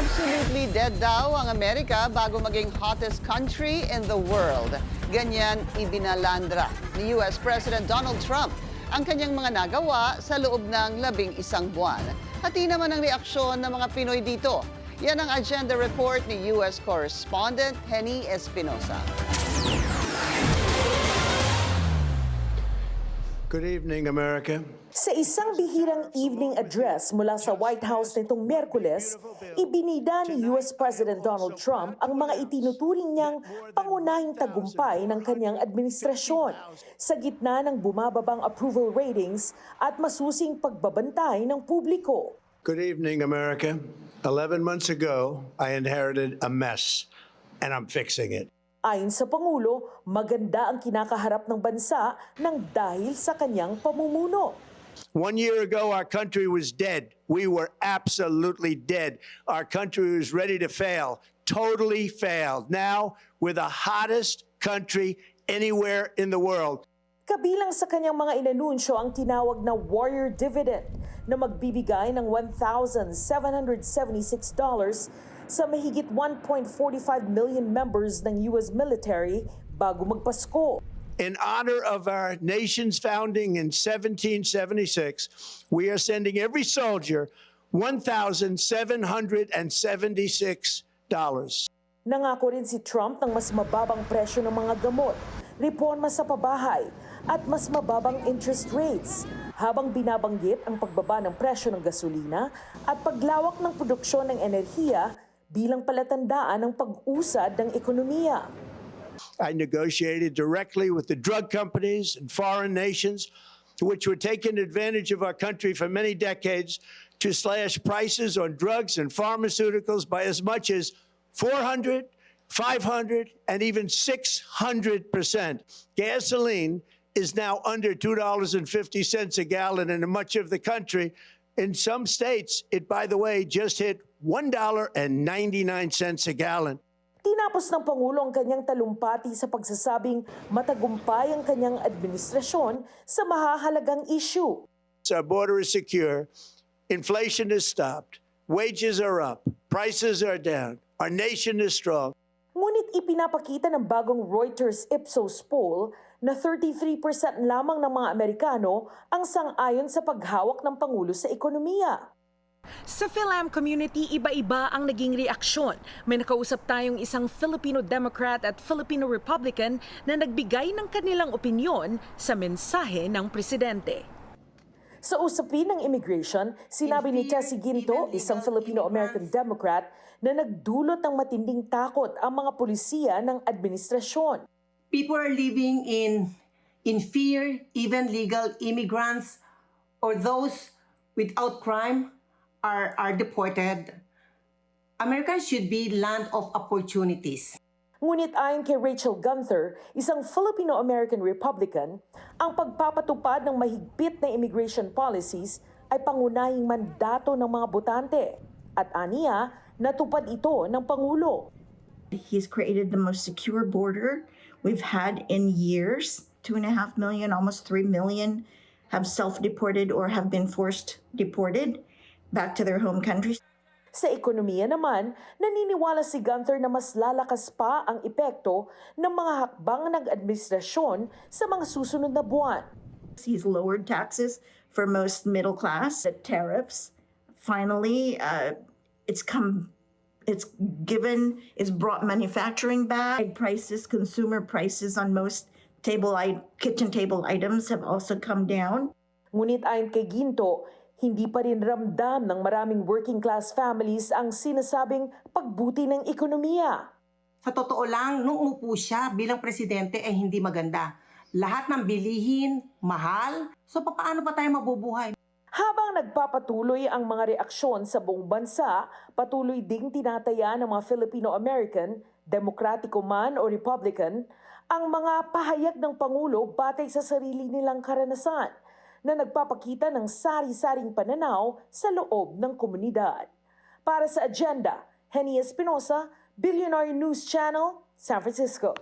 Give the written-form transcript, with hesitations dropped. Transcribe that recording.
Absolutely dead daw ang Amerika bago maging hottest country in the world. Ganyan ibinalandra ni US President Donald Trump ang kanyang mga nagawa sa loob ng 11 buwan. Hati naman ang reaksyon ng mga Pinoy dito. Yan ang agenda report ni US correspondent Henny Espinosa. Good evening, America. Sa isang bihirang evening address mula sa White House nitong Miyerkules, ibinida ni US President Donald Trump ang mga itinuturing niyang pangunahing tagumpay ng kanyang administrasyon sa gitna ng bumababang approval ratings at masusing pagbabantay ng publiko. Good evening, America. 11 months ago, I inherited a mess, and I'm fixing it. Ayon sa Pangulo, maganda ang kinakaharap ng bansa nang dahil sa kanyang pamumuno. 1 year ago, our country was dead. We were absolutely dead. Our country was ready to fail, totally failed. Now, we're the hottest country anywhere in the world. Kabilang sa kanyang mga inanunsyo ang tinawag na Warrior Dividend na magbibigay ng $1,776 sa mahigit 1.45 million members ng US military bago magpasko. In honor of our nation's founding in 1776, we are sending every soldier $1,776. Nangako rin si Trump ng mas mababang presyo ng mga gamot, reforma sa pabahay at mas mababang interest rates, habang binabanggit ang pagbaba ng presyo ng gasolina at paglawak ng produksyon ng enerhiya bilang palatandaan ng pag-usad ng ekonomiya. I negotiated directly with the drug companies and foreign nations, which were taking advantage of our country for many decades, to slash prices on drugs and pharmaceuticals by as much as 400, 500, and even 600%. Gasoline is now under $2.50 a gallon in much of the country. In some states, it, by the way, just hit $1.99 a gallon. Tinapos ng Pangulo ang kanyang talumpati sa pagsasabing matagumpay ang kanyang administrasyon sa mahahalagang issue. Our border is secure, inflation is stopped, wages are up, prices are down, our nation is strong. Ngunit ipinapakita ng bagong Reuters Ipsos poll na 33% lamang ng mga Amerikano ang sang-ayon sa paghawak ng Pangulo sa ekonomiya. Sa Philam community, iba-iba ang naging reaksyon. May nakausap tayong isang Filipino Democrat at Filipino Republican na nagbigay ng kanilang opinyon sa mensahe ng presidente. Sa usapin ng immigration, sinabi ni Tessie Ginto, isang Filipino-American Democrat, na nagdulot ng matinding takot ang mga pulisya ng administrasyon. People are living in fear, even legal immigrants or those without crime are deported. America should be land of opportunities. Ngunit ayon kay Rachel Gunther, isang Filipino-American Republican, ang pagpapatupad ng mahigpit na immigration policies ay pangunahing mandato ng mga botante. At aniya, natupad ito ng Pangulo. He's created the most secure border we've had in years. 2.5 million, almost 3 million have self-deported or have been forced deported back to their home countries. Sa ekonomiya naman, naniniwala si Gunther na mas lalakas pa ang epekto ng mga hakbang ng administrasyon sa mga susunod na buwan. He's lowered taxes for most middle class, tariffs. Finally, it's brought manufacturing back. Prices, consumer prices on most kitchen table items have also come down. Ngunit ayon kay Ginto, hindi pa rin ramdam ng maraming working class families ang sinasabing pagbuti ng ekonomiya. Sa totoo lang, nung umupo siya bilang presidente ay hindi maganda. Lahat ng bilihin, mahal. So paano pa tayo mabubuhay? Habang nagpapatuloy ang mga reaksyon sa buong bansa, patuloy ding tinataya ng mga Filipino-American, Demokratiko man o Republican, ang mga pahayag ng Pangulo batay sa sarili nilang karanasan na nagpapakita ng sari-saring pananaw sa loob ng komunidad. Para sa Agenda, Henny Espinosa, Billionaire News Channel, San Francisco.